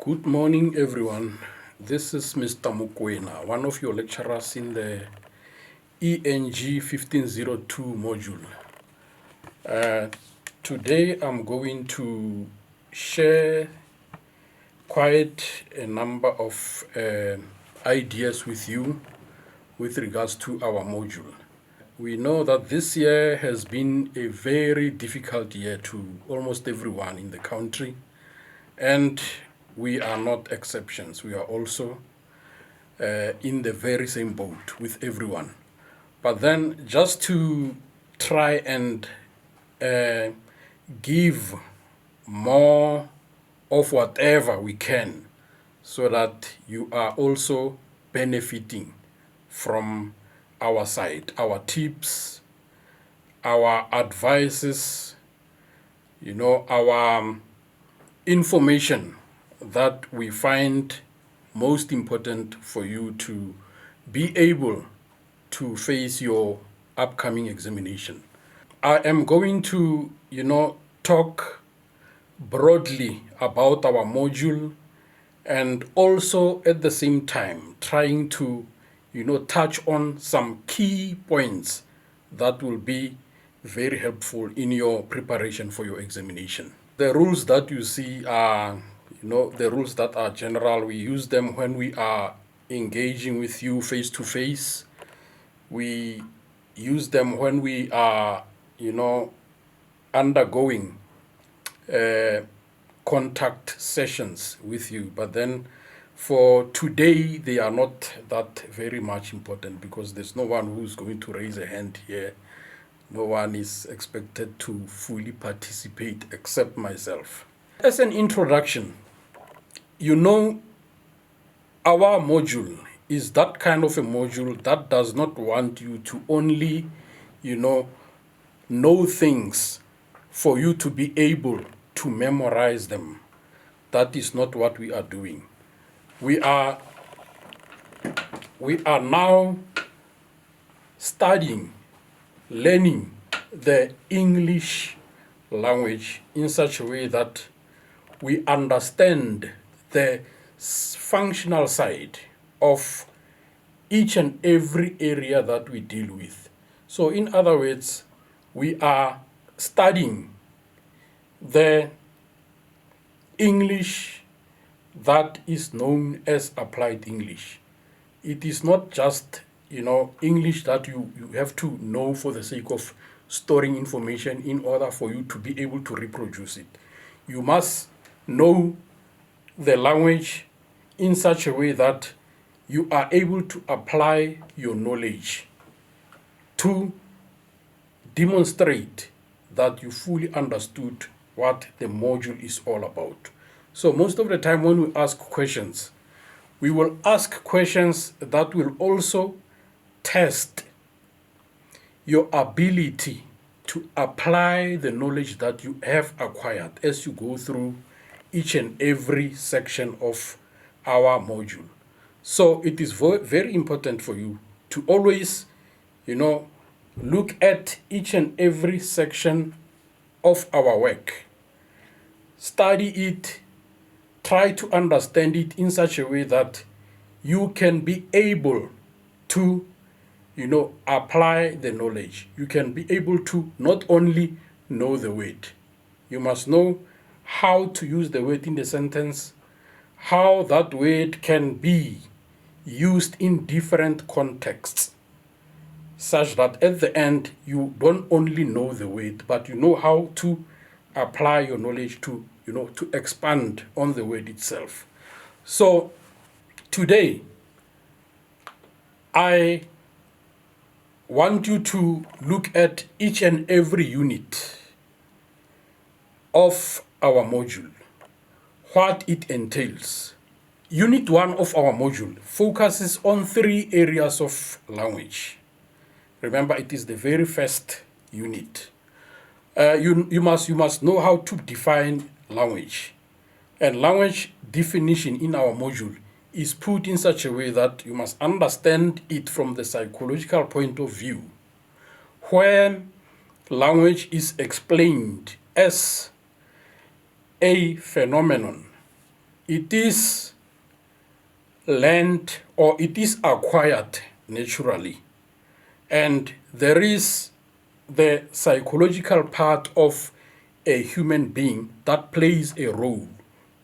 Good morning, everyone. This is Mr. Mokoena, one of your lecturers in the ENG1502 module. Today I'm going to share quite a number of ideas with you with regards to our module. We know that this year has been a very difficult year to almost everyone in the country, and we are not exceptions. We are also in the very same boat with everyone. But then just to try and give more of whatever we can so that you are also benefiting from our side, our tips, our advices, our information that we find most important for you to be able to face your upcoming examination. I am going to, talk broadly about our module and also at the same time trying to, touch on some key points that will be very helpful in your preparation for your examination. The rules that you see are, the rules that are general. We use them when we are engaging with you face to face. We use them when we are, undergoing contact sessions with you. But then for today, they are not that very much important because there's no one who's going to raise a hand here. No one is expected to fully participate except myself. As an introduction, our module is that kind of a module that does not want you to only, know things for you to be able to memorize them. That is not what we are doing. We are now studying, learning the English language in such a way that we understand the functional side of each and every area that we deal with. So in other words, we are studying the English that is known as applied English. It is not just, English that you have to know for the sake of storing information in order for you to be able to reproduce it. You must know the language in such a way that you are able to apply your knowledge to demonstrate that you fully understood what the module is all about. So most of the time when we ask questions, we will ask questions that will also test your ability to apply the knowledge that you have acquired as you go through each and every section of our module. So it is very important for you to always, look at each and every section of our work. Study it, try to understand it in such a way that you can be able to, apply the knowledge. You can be able to not only know the word, you must know how to use the word in the sentence, how that word can be used in different contexts, such that at the end you don't only know the word, but you know how to apply your knowledge to, to expand on the word itself. So today, I want you to look at each and every unit of our module, what it entails. Unit 1 of our module focuses on 3 areas of language. Remember, it is the very first unit. You must know how to define language. And language definition in our module is put in such a way that you must understand it from the psychological point of view, where language is explained as a phenomenon it is learned or it is acquired naturally. And there is the psychological part of a human being that plays a role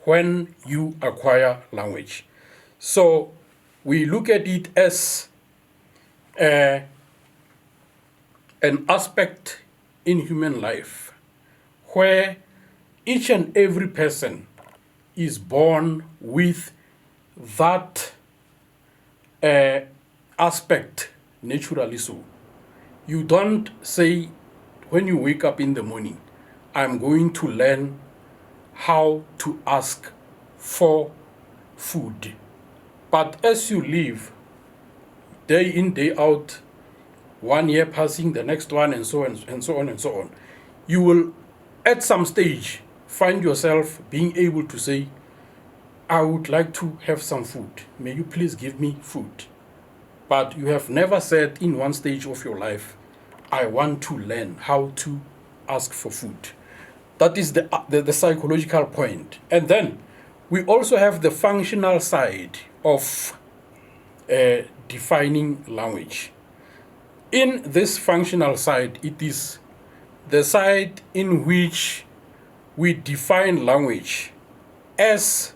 when you acquire language. So we look at it as an aspect in human life where each and every person is born with that aspect naturally so. You don't say when you wake up in the morning, I'm going to learn how to ask for food. But as you live, day in, day out, 1 year passing, the next one, and so on, and so on, and so on, you will, at some stage, find yourself being able to say, I would like to have some food. May you please give me food? But you have never said in one stage of your life, I want to learn how to ask for food. That is the psychological point. And then we also have the functional side of defining language. In this functional side, it is the side in which we define language as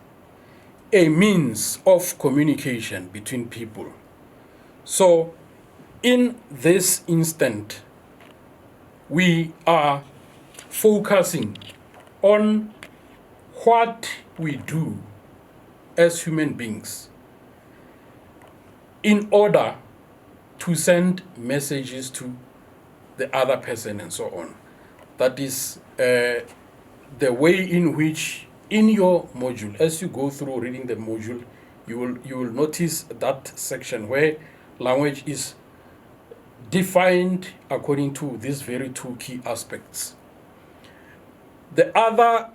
a means of communication between people. So in this instant, we are focusing on what we do as human beings in order to send messages to the other person and so on. That is the way in which in your module, as you go through reading the module, you will notice that section where language is defined according to these very two key aspects. The other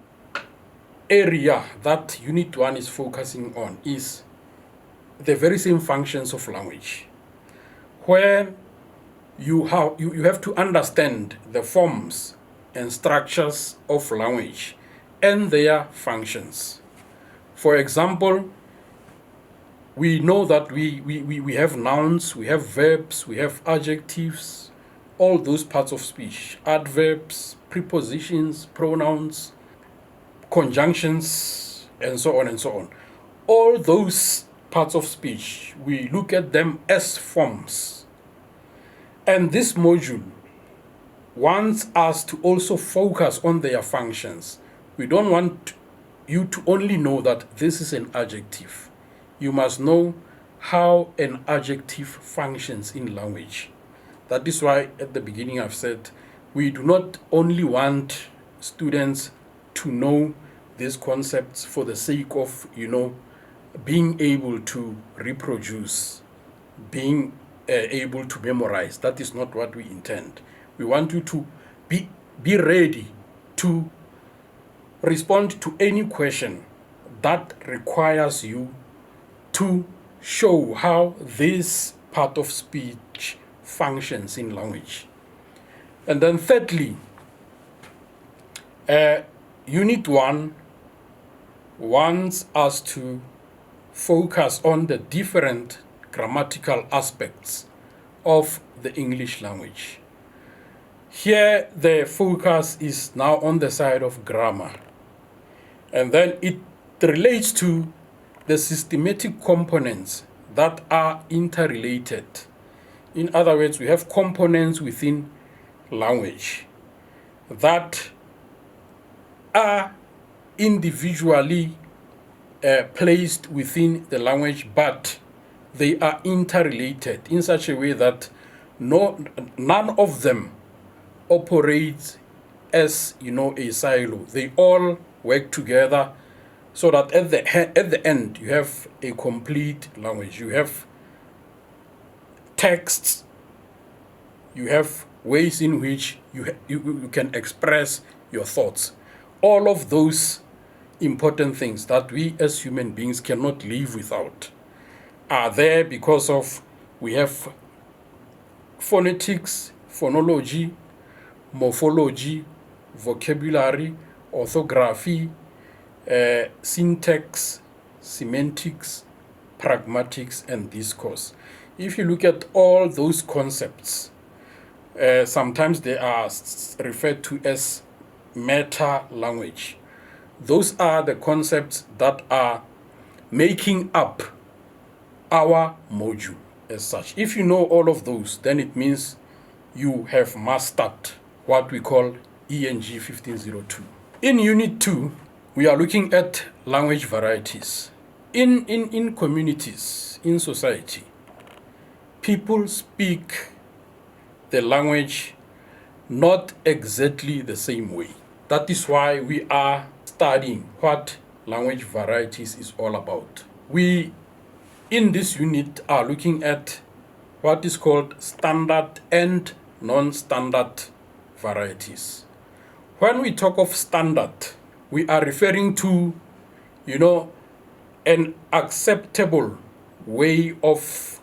area that Unit 1 is focusing on is the very same functions of language, where you have to understand the forms and structures of language and their functions. For example, we know that we have nouns, we have verbs, we have adjectives, all those parts of speech, adverbs, prepositions, pronouns, conjunctions, and so on and so on. All those parts of speech, we look at them as forms. And this module wants us to also focus on their functions. We don't want you to only know that this is an adjective. You must know how an adjective functions in language. That is why at the beginning I've said we do not only want students to know these concepts for the sake of, being able to reproduce, being able to memorize. That is not what we intend. We want you to be ready to respond to any question that requires you to show how this part of speech functions in language. And then thirdly, Unit 1 wants us to focus on the different grammatical aspects of the English language. Here, the focus is now on the side of grammar. And then it relates to the systematic components that are interrelated. In other words, we have components within language that are individually placed within the language, but they are interrelated in such a way that none of them operates as a silo. They all work together so that at the end you have a complete language. You have texts, you have ways in which you can express your thoughts. All of those important things that we as human beings cannot live without are there because of we have phonetics, phonology, morphology, vocabulary, orthography, syntax, semantics, pragmatics, and discourse. If you look at all those concepts, sometimes they are referred to as meta language. Those are the concepts that are making up our module as such. If you know all of those, then it means you have mastered what we call ENG1502. In Unit 2, we are looking at language varieties. In communities, in society, people speak the language not exactly the same way. That is why we are studying what language varieties is all about. We, in this unit, are looking at what is called standard and non-standard varieties. When we talk of standard, we are referring to, an acceptable way of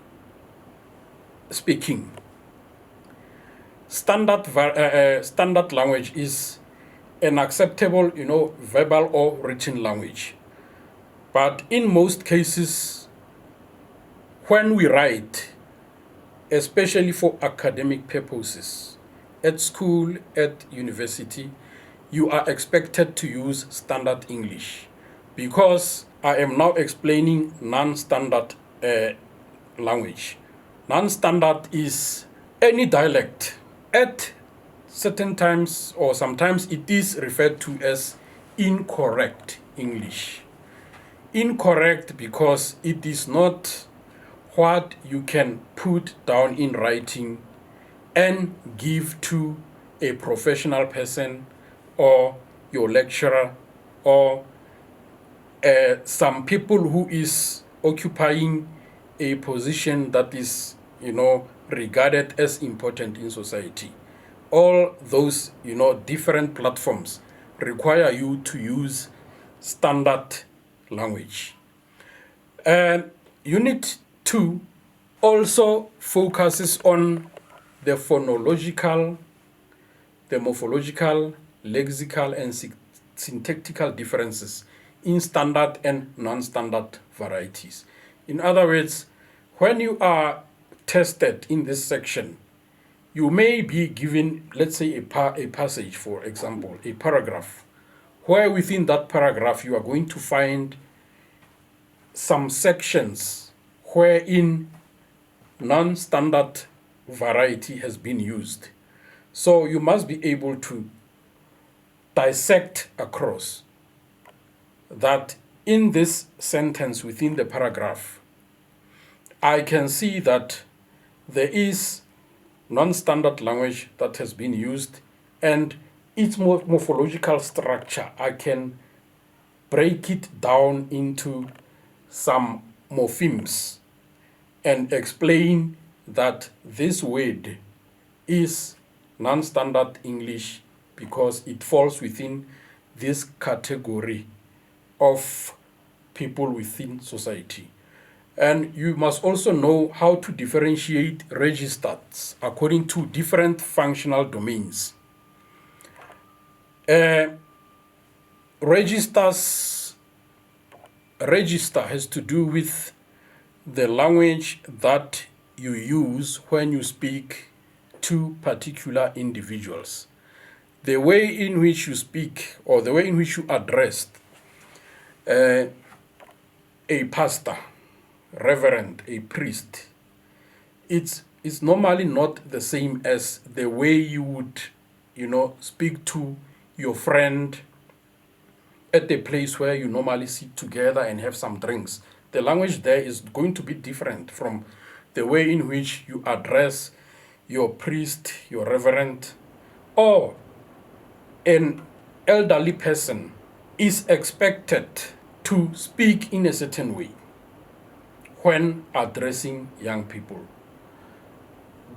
speaking. Standard language is an acceptable, verbal or written language. But in most cases, when we write, especially for academic purposes, at school, at university, you are expected to use standard English, because I am now explaining non-standard language. Non-standard is any dialect. At certain times, or sometimes, it is referred to as incorrect English. Incorrect because it is not what you can put down in writing and give to a professional person or your lecturer or some people who is occupying a position that is, regarded as important in society. All those, different platforms require you to use standard language. And Unit 2 also focuses on the phonological, the morphological, lexical, and syntactical differences in standard and non-standard varieties. In other words, when you are tested in this section, you may be given, let's say, a passage, for example, a paragraph, where within that paragraph you are going to find some sections wherein non-standard variety has been used. So you must be able to dissect across that in this sentence within the paragraph, I can see that there is non-standard language that has been used, and its morphological structure, I can break it down into some morphemes and explain that this word is non-standard English because it falls within this category of people within society. And you must also know how to differentiate registers according to different functional domains. Register has to do with the language that you use when you speak to particular individuals. The way in which you speak, or the way in which you address a pastor, reverend, a priest, it's normally not the same as the way you would, speak to your friend at a place where you normally sit together and have some drinks. The language there is going to be different from the way in which you address your priest, your reverend, or an elderly person is expected to speak in a certain way when addressing young people.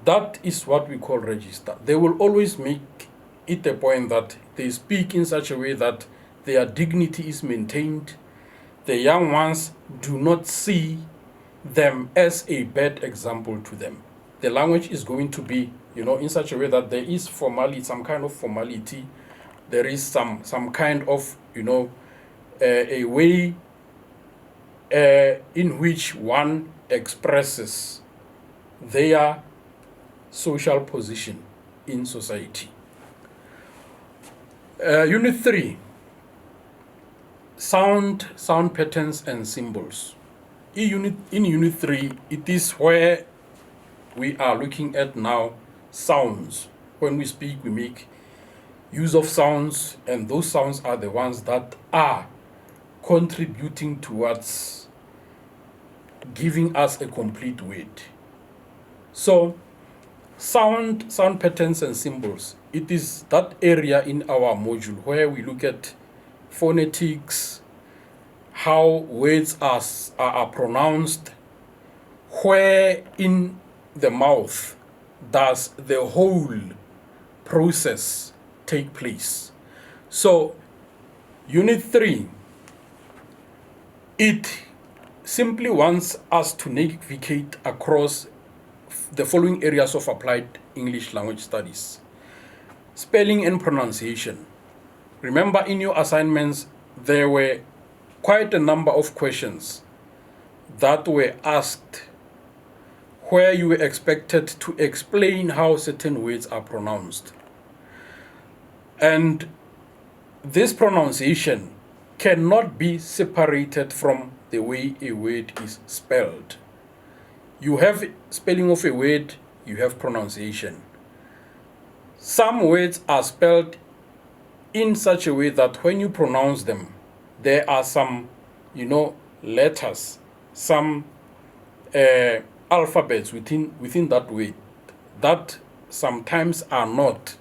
That is what we call register. They will always make it a point that they speak in such a way that their dignity is maintained. The young ones do not see them as a bad example to them. The language is going to be, in such a way that there is formality, some kind of formality. There is some kind of, a way in which one expresses their social position in society. Unit 3, sound patterns and symbols. In Unit 3, it is where we are looking at now sounds. When we speak, we make use of sounds, and those sounds are the ones that are contributing towards giving us a complete word. So, sound patterns and symbols, it is that area in our module where we look at phonetics, how words are pronounced, where in the mouth does the whole process take place. So, Unit 3, it simply wants us to navigate across the following areas of applied English language studies. Spelling and pronunciation. Remember, in your assignments, there were quite a number of questions that were asked where you were expected to explain how certain words are pronounced. And this pronunciation cannot be separated from the way a word is spelled. You have spelling of a word, you have pronunciation. Some words are spelled in such a way that when you pronounce them, there are some, letters, some alphabets within that word that sometimes are not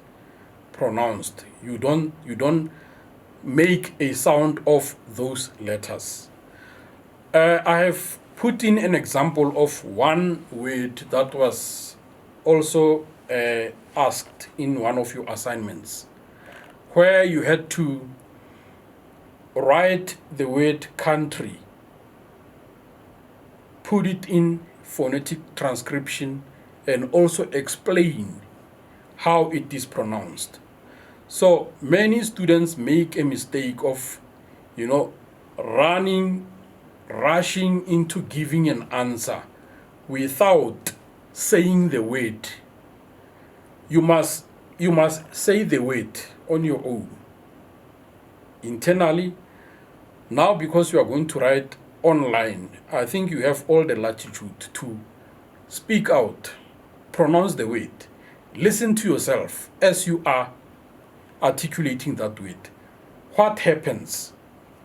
pronounced. You don't make a sound of those letters. I have put in an example of one word that was also asked in one of your assignments, where you had to write the word country, put it in phonetic transcription, and also explain how it is pronounced. So many students make a mistake of, rushing into giving an answer without saying the word. You must say the word on your own internally. Now, because you are going to write online, I think you have all the latitude to speak out, pronounce the word, listen to yourself as you are articulating that word. What happens?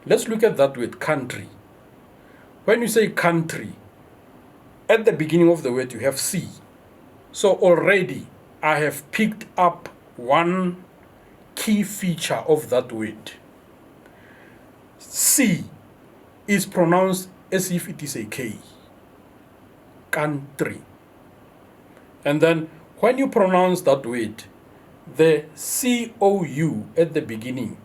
Let's look at that word, country. When you say country, at the beginning of the word you have C. So already I have picked up one key feature of that word. C is pronounced as if it is a K. Country. And then when you pronounce that word, the COU at the beginning,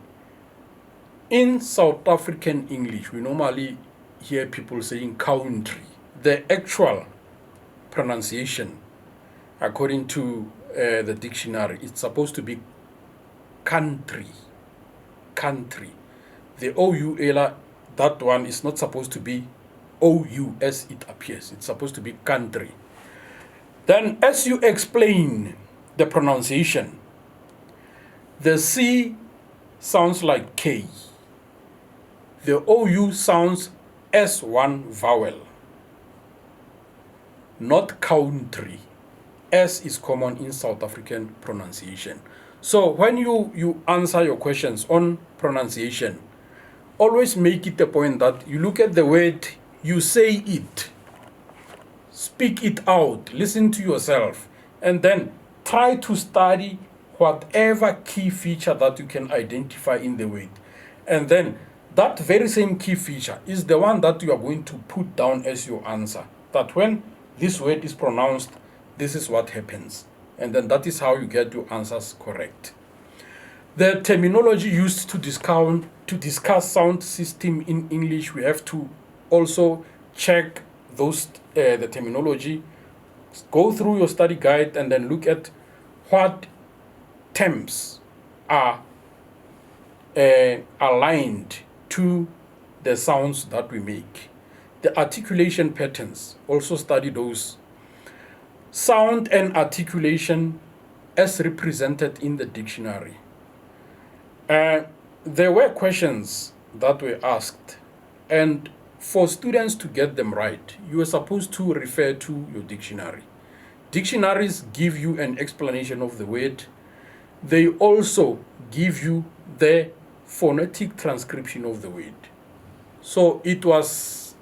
in South African English, we normally hear people saying country. The actual pronunciation, according to the dictionary, it's supposed to be country. Country. The OU, that one is not supposed to be OU as it appears. It's supposed to be country. Then as you explain the pronunciation, the C sounds like K. The OU sounds as one vowel, not country, as is common in South African pronunciation. So when you answer your questions on pronunciation, always make it a point that you look at the word, you say it, speak it out, listen to yourself, and then try to study whatever key feature that you can identify in the word. And then that very same key feature is the one that you are going to put down as your answer. That when this word is pronounced, this is what happens. And then that is how you get your answers correct. The terminology used to discuss sound system in English, we have to also check the terminology, go through your study guide, and then look at what terms are aligned to the sounds that we make. The articulation patterns, also study those. Sound and articulation as represented in the dictionary. There were questions that were asked, and for students to get them right, you are supposed to refer to your dictionary. Dictionaries give you an explanation of the word. They also give you the phonetic transcription of the word. So it was,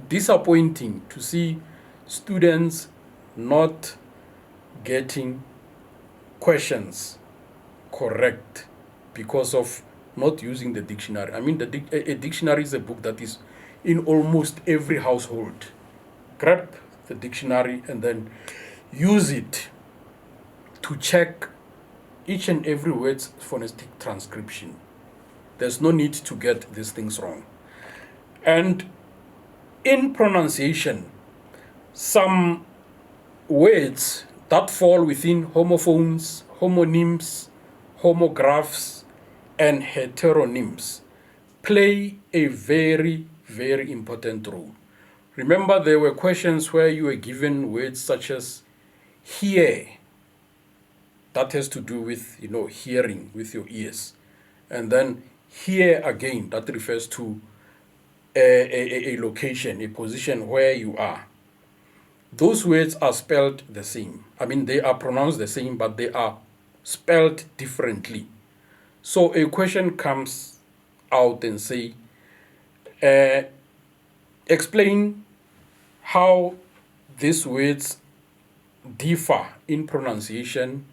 disappointing to see students not getting questions correct because of not using the dictionary. I mean, a dictionary is a book that is in almost every household. Grab the dictionary and then use it to check each and every word's phonetic transcription. There's no need to get these things wrong. And in pronunciation, some words that fall within homophones, homonyms, homographs, and heteronyms play a very, very important role. Remember, there were questions where you were given words such as hear, that has to do with hearing with your ears, and then hear again, that refers to a location, a position where you are. Those words are spelled the same. I mean, they are pronounced the same, but they are spelled differently. So a question comes out and say, explain how these words differ in pronunciation.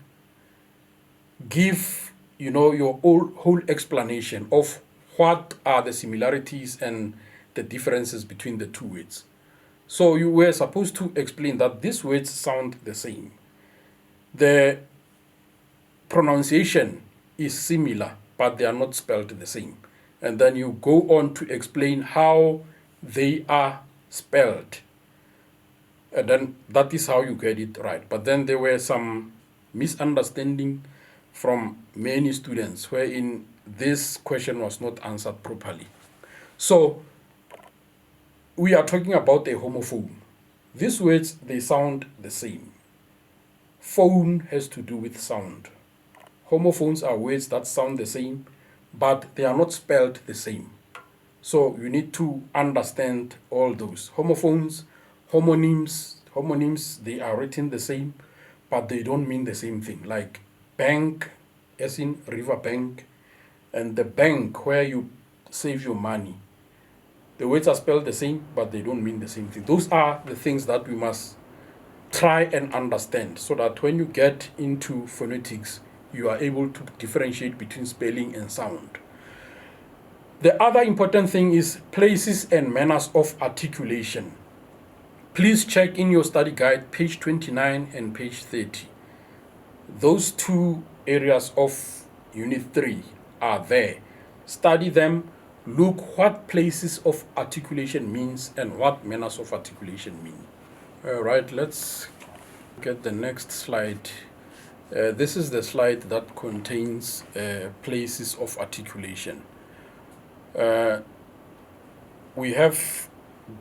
Give your whole explanation of what are the similarities and the differences between the two words. So you were supposed to explain that these words sound the same. The pronunciation is similar, but they are not spelled the same. And then you go on to explain how they are spelled. And then that is how you get it right. But then there were some misunderstanding from many students wherein this question was not answered properly. So we are talking about a homophone. These words, they sound the same. Phone has to do with sound. Homophones are words that sound the same, but they are not spelled the same. So you need to understand all those. Homophones, homonyms, they are written the same, but they don't mean the same thing. Like bank, as in river bank, and the bank where you save your money. The words are spelled the same, but they don't mean the same thing. Those are the things that we must try and understand so that when you get into phonetics, you are able to differentiate between spelling and sound. The other important thing is places and manners of articulation. Please check in your study guide, page 29 and page 30. Those two areas of Unit 3 are there. Study them. Look what places of articulation means and what manners of articulation mean. All right, let's get the next slide. This is the slide that contains places of articulation. We have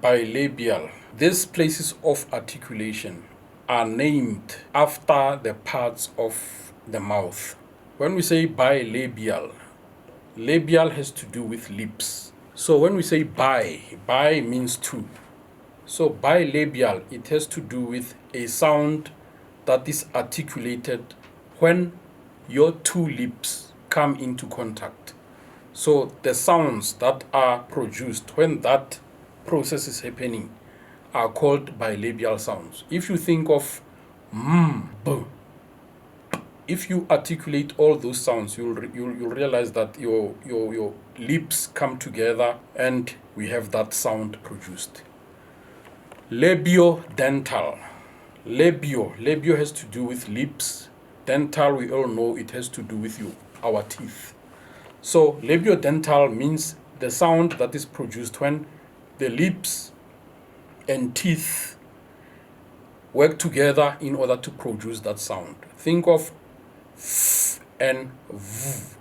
bilabial. These places of articulation are named after the parts of the mouth. When we say bilabial, labial has to do with lips. So when we say bi means two. So bilabial, it has to do with a sound that is articulated when your two lips come into contact. So the sounds that are produced when that process is happening are called bilabial sounds. If you think of b, if you articulate all those sounds, you'll realize that your lips come together and we have that sound produced. Labiodental. Labio has to do with lips. Dental, we all know it has to do with our teeth. So labiodental means the sound that is produced when the lips and teeth work together in order to produce that sound. Think of f and v.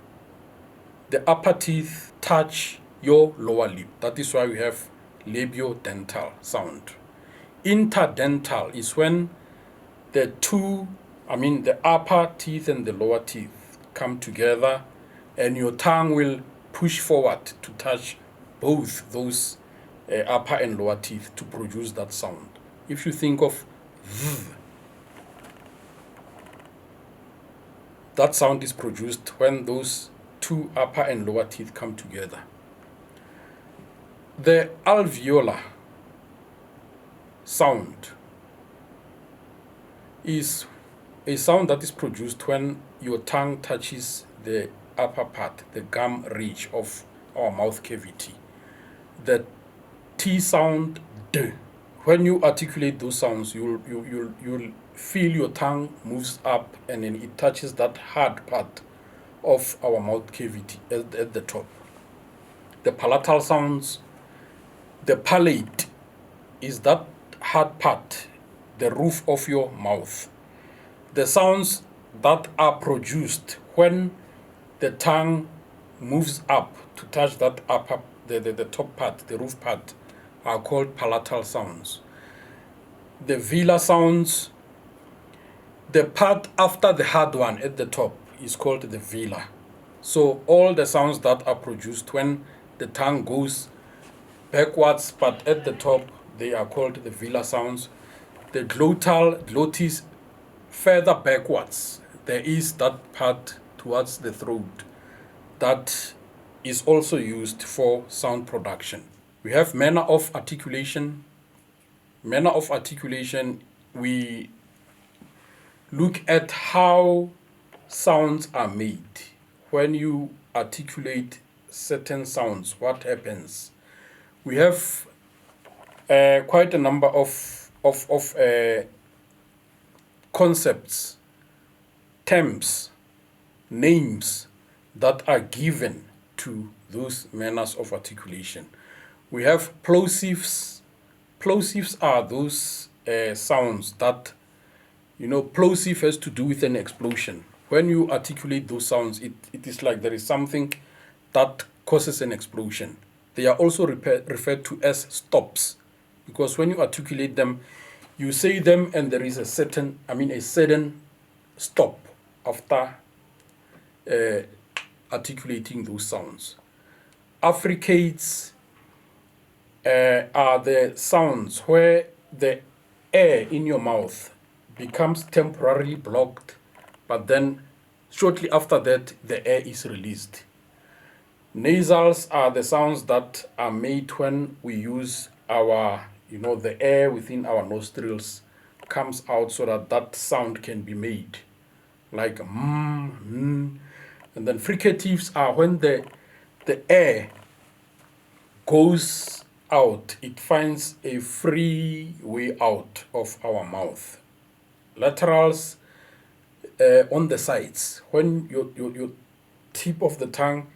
The upper teeth touch your lower lip. That is why we have labiodental sound. Interdental is when the the upper teeth and the lower teeth come together, and your tongue will push forward to touch both those upper and lower teeth to produce that sound. If you think of th, that sound is produced when those two upper and lower teeth come together. The alveolar sound is a sound that is produced when your tongue touches the upper part, the gum ridge of our mouth cavity. The T sound, D. When you articulate those sounds, you'll feel your tongue moves up and then it touches that hard part of our mouth cavity at the top. The palatal sounds, the palate is that hard part, the roof of your mouth. The sounds that are produced when the tongue moves up to touch that upper, the top part, the roof part, are called palatal sounds. The velar sounds, the part after the hard one at the top is called the velar. So all the sounds that are produced when the tongue goes backwards, but at the top, they are called the velar sounds. The glottis, further backwards, there is that part towards the throat that is also used for sound production. We have manner of articulation. Manner of articulation, we look at how sounds are made. When you articulate certain sounds, what happens? We have quite a number of concepts, terms, names that are given to those manners of articulation. We have plosives. Plosives are those sounds that, plosive has to do with an explosion. When you articulate those sounds, it is like there is something that causes an explosion. They are also referred to as stops, because when you articulate them, you say them and there is a sudden stop after articulating those sounds. Affricates are the sounds where the air in your mouth becomes temporarily blocked, but then shortly after that, the air is released. Nasals are the sounds that are made when we use our, the air within our nostrils comes out so that that sound can be made, like mm. And then fricatives are when the air goes out, it finds a free way out of our mouth. Laterals on the sides, when your tip of the tongue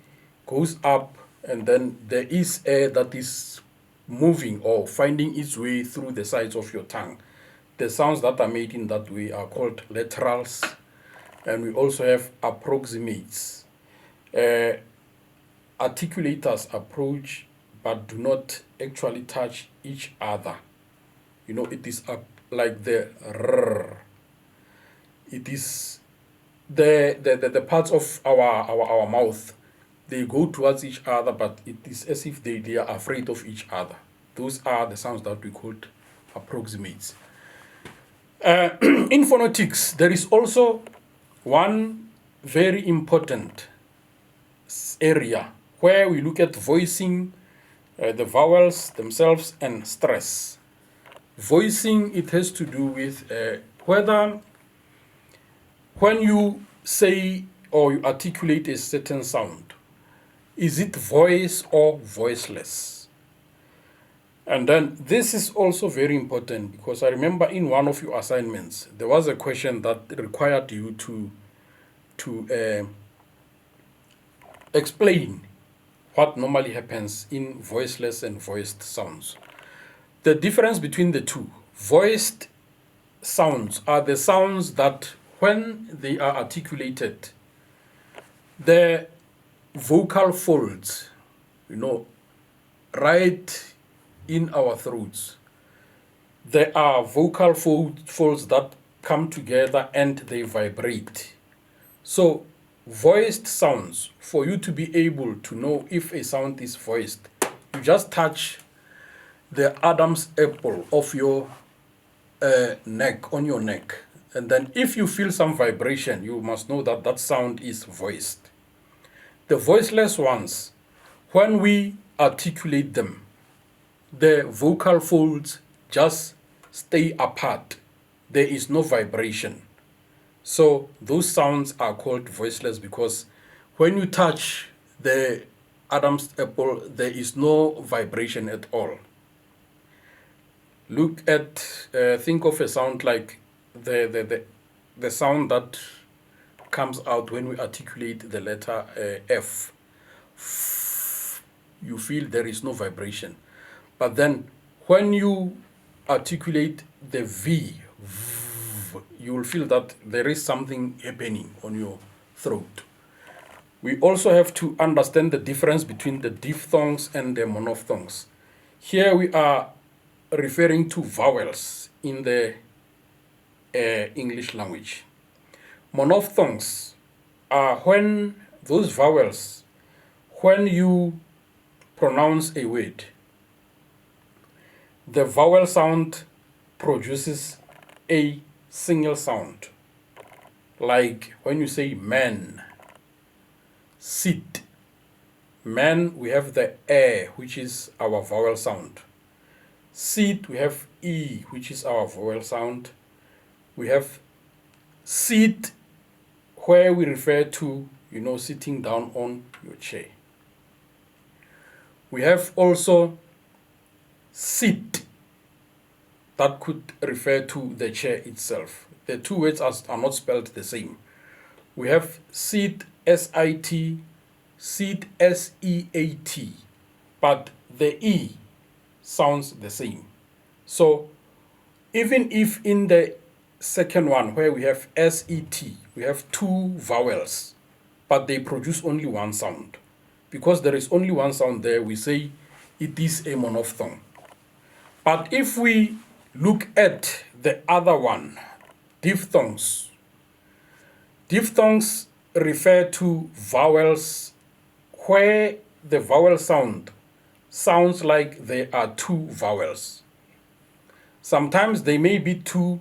goes up and then there is air that is moving or finding its way through the sides of your tongue. The sounds that are made in that way are called laterals. And we also have approximates. Articulators approach but do not actually touch each other. It is like the rrr. It is the parts of our mouth, they go towards each other, but it is as if they are afraid of each other. Those are the sounds that we call approximates. In phonetics, there is also one very important area where we look at voicing, the vowels themselves, and stress. Voicing, it has to do with whether when you say or you articulate a certain sound, is it voice or voiceless? And then this is also very important, because I remember in one of your assignments, there was a question that required you to explain what normally happens in voiceless and voiced sounds. The difference between the two: voiced sounds are the sounds that when they are articulated, the vocal folds, right in our throats, there are vocal folds that come together and they vibrate. So voiced sounds, for you to be able to know if a sound is voiced, you just touch the Adam's apple of your neck, on your neck. And then if you feel some vibration, you must know that that sound is voiced. The voiceless ones, when we articulate them, the vocal folds just stay apart. There is no vibration. So those sounds are called voiceless because when you touch the Adam's apple, there is no vibration at all. Look at, think of a sound like the sound that comes out when we articulate the letter F. You feel there is no vibration. But then when you articulate the V, you will feel that there is something happening on your throat. We also have to understand the difference between the diphthongs and the monophthongs. Here we are referring to vowels in the English language. Monophthongs are when those vowels, when you pronounce a word, the vowel sound produces a single sound. Like when you say man, sit. Man, we have the A, which is our vowel sound. Sit, we have E, which is our vowel sound. We have sit, where we refer to, sitting down on your chair. We have also sit, that could refer to the chair itself. The two words are not spelled the same. We have sit, S-I-T, sit, S-E-A-T, but the E sounds the same. So even if in the second one, where we have S-E-T, we have two vowels, but they produce only one sound. Because there is only one sound there, we say it is a monophthong. But if we look at the other one, diphthongs. Diphthongs refer to vowels where the vowel sound sounds like there are two vowels. Sometimes they may be two,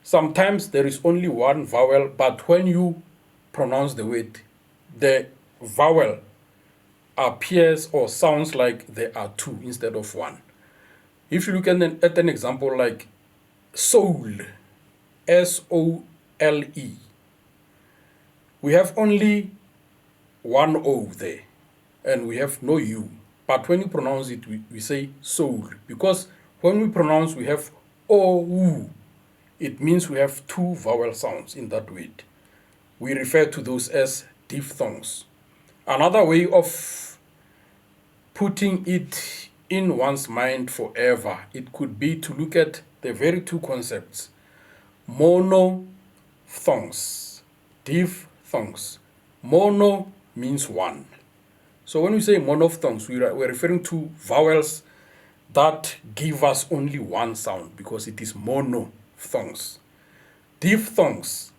sometimes there is only one vowel, but when you pronounce the word, the vowel appears or sounds like there are two instead of one. If you look at an example like soul, S-O-L-E, we have only one O there, and we have no U. But when you pronounce it, we say soul, because when we pronounce, we have O-U. It means we have two vowel sounds in that word. We refer to those as diphthongs. Another way of putting it in one's mind forever, it could be to look at the very two concepts, monophthongs, diphthongs. Mono means one. So when we say monophthongs, we're referring to vowels that give us only one sound because it is monophthongs. Diphthongs,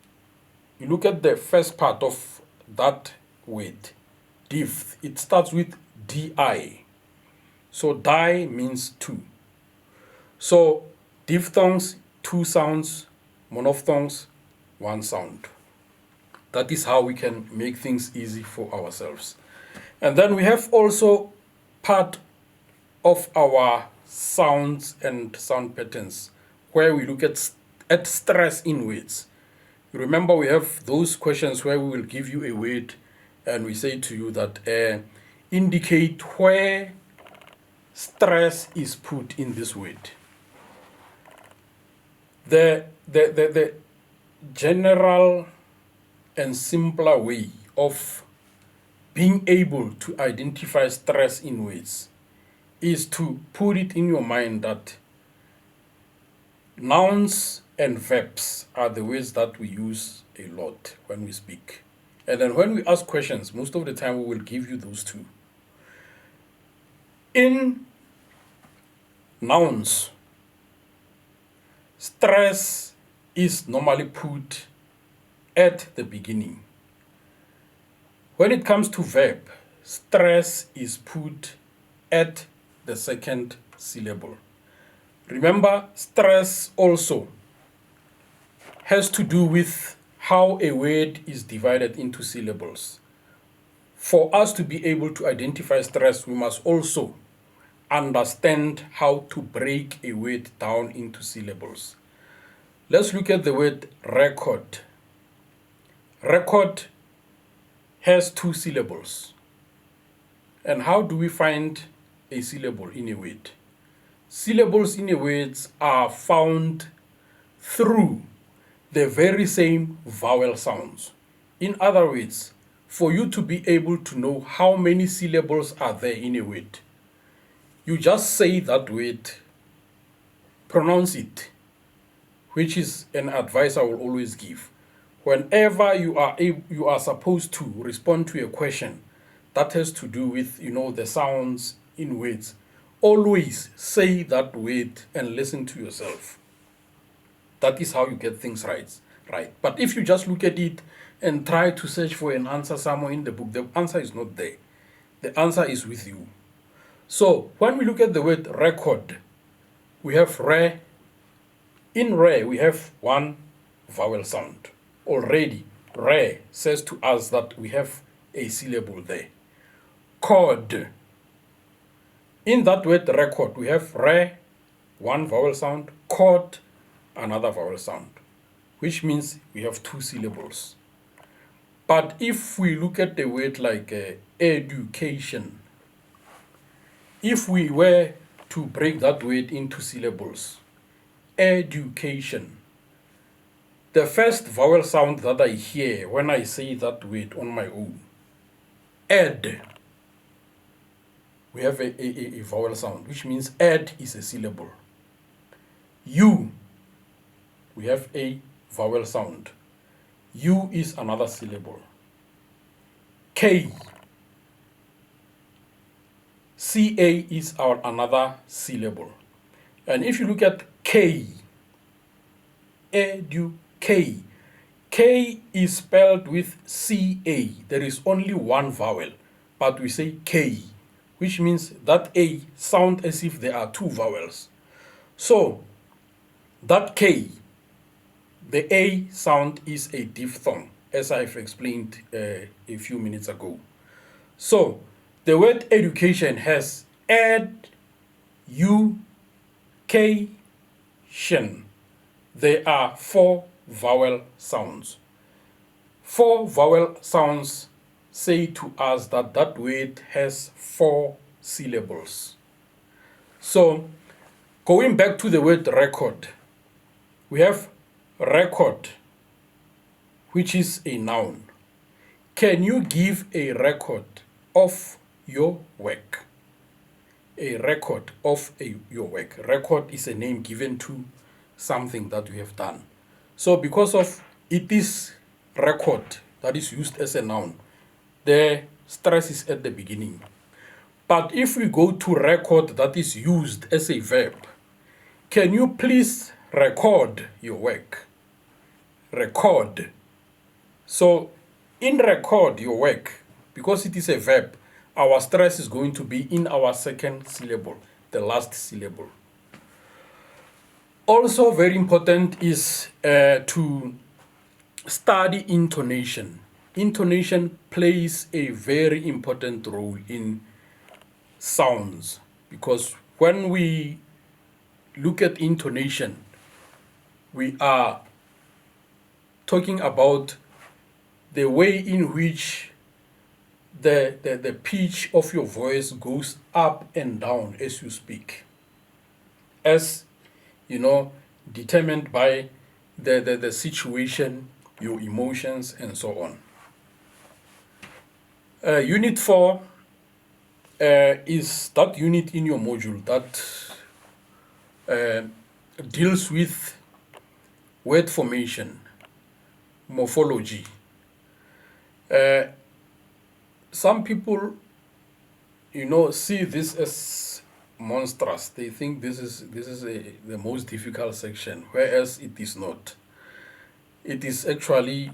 you look at the first part of that word, diph, it starts with di. So di means two. So diphthongs, two sounds, monophthongs, one sound. That is how we can make things easy for ourselves. And then we have also part of our sounds and sound patterns where we look at stress in words. You remember we have those questions where we will give you a word and we say to you that indicate where stress is put in this word. The general and simpler way of being able to identify stress in words is to put it in your mind that nouns and verbs are the words that we use a lot when we speak. And then when we ask questions, most of the time we will give you those two. In nouns, stress is normally put at the beginning. When it comes to verb, stress is put at the second syllable. Remember, stress also has to do with how a word is divided into syllables. For us to be able to identify stress, we must also understand how to break a word down into syllables. Let's look at the word record. Record has 2 syllables. And how do we find a syllable in a word? Syllables in a word are found through the very same vowel sounds. In other words, for you to be able to know how many syllables are there in a word, you just say that word, pronounce it, which is an advice I will always give. Whenever you are supposed to respond to a question that has to do with the sounds in words, always say that word and listen to yourself. That is how you get things right. But if you just look at it and try to search for an answer somewhere in the book, the answer is not there. The answer is with you. So when we look at the word record, we have re. In re, we have 1 vowel sound. Already, re says to us that we have a syllable there. Cord. In that word record, we have re, 1 vowel sound, cord, another vowel sound, which means we have 2 syllables. But if we look at the word like education, if we were to break that word into syllables, education, the first vowel sound that I hear when I say that word on my own, ed, we have a vowel sound, which means ed is a syllable. U, we have a vowel sound. U is another syllable. K, CA is another syllable. And if you look at K, K is spelled with CA. There is only 1 vowel, but we say K, which means that A sounds as if there are 2 vowels. So that K, the A sound is a diphthong, as I've explained a few minutes ago. So the word education has ed, u, k, shin. There are 4 vowel sounds. 4 vowel sounds say to us that that word has 4 syllables. So going back to the word record, we have record, which is a noun. Can you give a record of your work? A record of your work. Record is a name given to something that you have done. So because of it is record that is used as a noun, the stress is at the beginning. But if we go to record that is used as a verb, can you please record your work? Record. So in record your work, because it is a verb, our stress is going to be in our second syllable, the last syllable. Also very important is to study intonation. Intonation plays a very important role in sounds, because when we look at intonation, we are talking about the way in which the pitch of your voice goes up and down as you speak, as determined by the situation, your emotions, and so on. Unit 4 is that unit in your module that deals with word formation, morphology. Some people, see this as monstrous. They think this is the most difficult section, whereas it is not. It is actually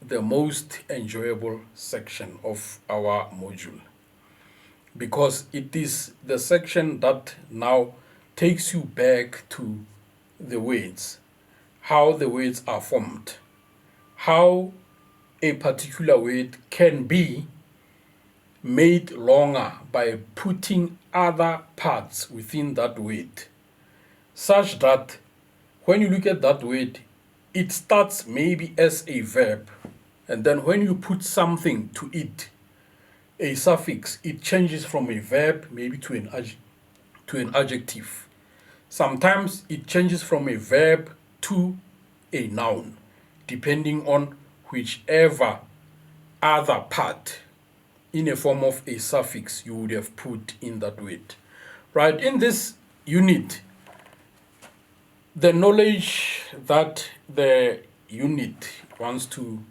the most enjoyable section of our module, because it is the section that now takes you back to the words, how the words are formed, how a particular word can be made longer by putting other parts within that word, such that when you look at that word, it starts maybe as a verb, and then when you put something to it, a suffix, it changes from a verb maybe to an adjective. Sometimes it changes from a verb to a noun, depending on whichever other part in a form of a suffix you would have put in that word. Right, in this unit, the knowledge that the unit wants to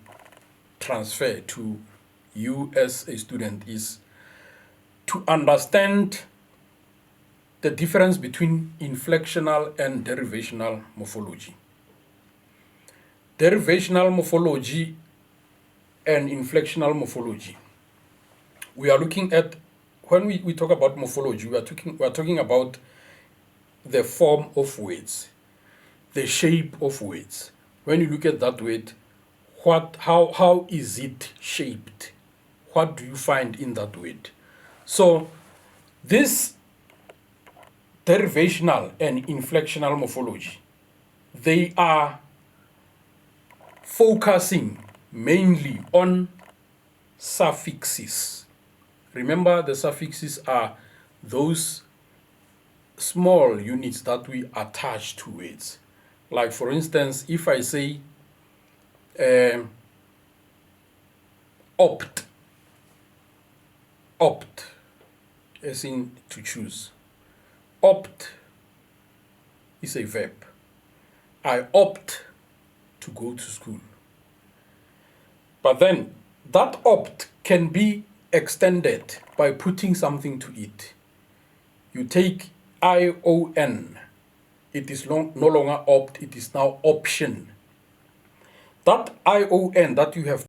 transfer to you as a student is to understand the difference between inflectional and derivational morphology. Derivational morphology and inflectional morphology. We are looking at, when we talk about morphology, we are talking about the form of words, the shape of words. When you look at that word, how is it shaped? What do you find in that word? So this derivational and inflectional morphology, they are focusing mainly on suffixes. Remember, the suffixes are those small units that we attach to words. Like, for instance, if I say opt, as in to choose. Opt is a verb. I opt to go to school. But then that opt can be extended by putting something to it. You take ION, it is no longer opt, it is now option. That ION that you have